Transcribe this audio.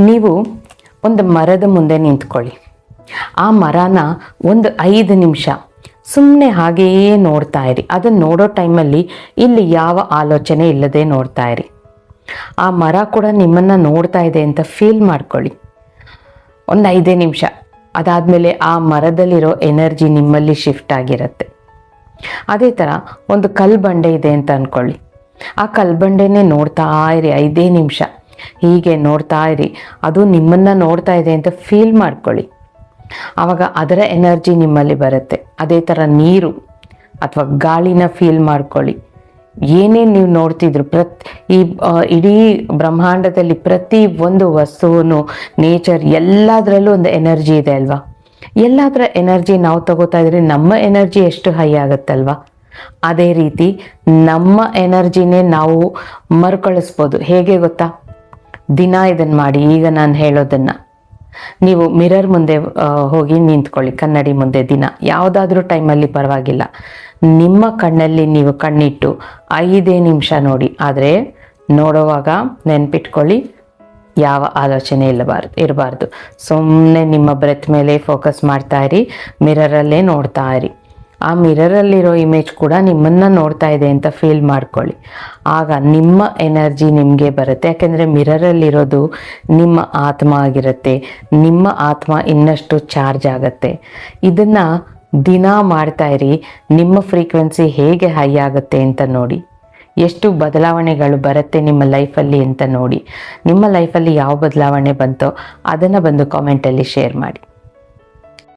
ನೀವು ಒಂದು ಮರದ ಮುಂದೆ ನಿಂತ್ಕೊಳ್ಳಿ. ಆ ಮರನ ಒಂದು 5 ನಿಮಿಷ ಸುಮ್ಮನೆ ಹಾಗೆಯೇ ನೋಡ್ತಾ ಇರಿ. ಅದನ್ನು ನೋಡೋ ಟೈಮಲ್ಲಿ ಇಲ್ಲಿ ಯಾವ ಆಲೋಚನೆ ಇಲ್ಲದೆ ನೋಡ್ತಾ ಇರಿ. ಆ ಮರ ಕೂಡ ನಿಮ್ಮನ್ನು ನೋಡ್ತಾ ಇದೆ ಅಂತ ಫೀಲ್ ಮಾಡ್ಕೊಳ್ಳಿ ಒಂದು 5 ನಿಮಿಷ. ಅದಾದಮೇಲೆ ಆ ಮರದಲ್ಲಿರೋ ಎನರ್ಜಿ ನಿಮ್ಮಲ್ಲಿ ಶಿಫ್ಟ್ ಆಗಿರುತ್ತೆ. ಅದೇ ಥರ ಒಂದು ಕಲ್ಬಂಡೆ ಇದೆ ಅಂತ ಅಂದ್ಕೊಳ್ಳಿ. ಆ ಕಲ್ಬಂಡೆನೇ ನೋಡ್ತಾ ಇರಿ 5 ನಿಮಿಷ. ಹೀಗೆ ನೋಡ್ತಾ ಇರಿ. ಅದು ನಿಮ್ಮನ್ನು ನೋಡ್ತಾ ಇದೆ ಅಂತ ಫೀಲ್ ಮಾಡ್ಕೊಳ್ಳಿ. ಆವಾಗ ಅದರ ಎನರ್ಜಿ ನಿಮ್ಮಲ್ಲಿ ಬರುತ್ತೆ. ಅದೇ ಥರ ನೀರು ಅಥವಾ ಗಾಳಿನ ಫೀಲ್ ಮಾಡ್ಕೊಳ್ಳಿ. ಏನೇನು ನೀವು ನೋಡ್ತಿದ್ರು, ಇಡೀ ಬ್ರಹ್ಮಾಂಡದಲ್ಲಿ ಪ್ರತಿ ಒಂದು ವಸ್ತುವನ್ನು, ನೇಚರ್ ಎಲ್ಲದರಲ್ಲೂ ಒಂದು ಎನರ್ಜಿ ಇದೆ ಅಲ್ವಾ. ಎಲ್ಲದರ ಎನರ್ಜಿ ನಾವು ತಗೋತಾ ಇದ್ರೆ ನಮ್ಮ ಎನರ್ಜಿ ಎಷ್ಟು ಹೈ ಆಗುತ್ತಲ್ವಾ. ಅದೇ ರೀತಿ ನಮ್ಮ ಎನರ್ಜಿನೇ ನಾವು ಮರುಕಳಿಸ್ಬೋದು. ಹೇಗೆ ಗೊತ್ತಾ? ದಿನ ಇದನ್ನು ಮಾಡಿ. ಈಗ ನಾನು ಹೇಳೋದನ್ನು ನೀವು ಮಿರರ್ ಮುಂದೆ ಹೋಗಿ ನಿಂತ್ಕೊಳ್ಳಿ, ಕನ್ನಡಿ ಮುಂದೆ. ದಿನ ಯಾವುದಾದ್ರೂ ಟೈಮಲ್ಲಿ ಪರವಾಗಿಲ್ಲ. ನಿಮ್ಮ ಕಣ್ಣಲ್ಲಿ ನೀವು ಕಣ್ಣಿಟ್ಟು 5 ನಿಮಿಷ ನೋಡಿ. ಆದರೆ ನೋಡುವಾಗ ನೆನ್ಪಿಟ್ಕೊಳ್ಳಿ, ಯಾವ ಆಲೋಚನೆ ಇರಬಾರ್ದು. ಸುಮ್ಮನೆ ನಿಮ್ಮ ಬ್ರೆತ್ ಮೇಲೆ ಫೋಕಸ್ ಮಾಡ್ತಾ ಇರಿ. ಮಿರರಲ್ಲೇ ನೋಡ್ತಾ ಇರಿ. ಆ ಮಿರರಲ್ಲಿರೋ ಇಮೇಜ್ ಕೂಡ ನಿಮ್ಮನ್ನು ನೋಡ್ತಾ ಇದೆ ಅಂತ ಫೀಲ್ ಮಾಡ್ಕೊಳ್ಳಿ. ಆಗ ನಿಮ್ಮ ಎನರ್ಜಿ ನಿಮಗೆ ಬರುತ್ತೆ. ಯಾಕೆಂದರೆ ಮಿರರಲ್ಲಿರೋದು ನಿಮ್ಮ ಆತ್ಮ ಆಗಿರುತ್ತೆ. ನಿಮ್ಮ ಆತ್ಮ ಇನ್ನಷ್ಟು ಚಾರ್ಜ್ ಆಗುತ್ತೆ. ಇದನ್ನು ದಿನ ಮಾಡ್ತಾ ಇರಿ. ನಿಮ್ಮ ಫ್ರೀಕ್ವೆನ್ಸಿ ಹೇಗೆ ಹೈ ಆಗುತ್ತೆ ಅಂತ ನೋಡಿ. ಎಷ್ಟು ಬದಲಾವಣೆಗಳು ಬರುತ್ತೆ ನಿಮ್ಮ ಲೈಫಲ್ಲಿ ಅಂತ ನೋಡಿ. ನಿಮ್ಮ ಲೈಫಲ್ಲಿ ಯಾವ ಬದಲಾವಣೆ ಬಂತೋ ಅದನ್ನು ಬಂದು ಕಾಮೆಂಟಲ್ಲಿ ಶೇರ್ ಮಾಡಿ.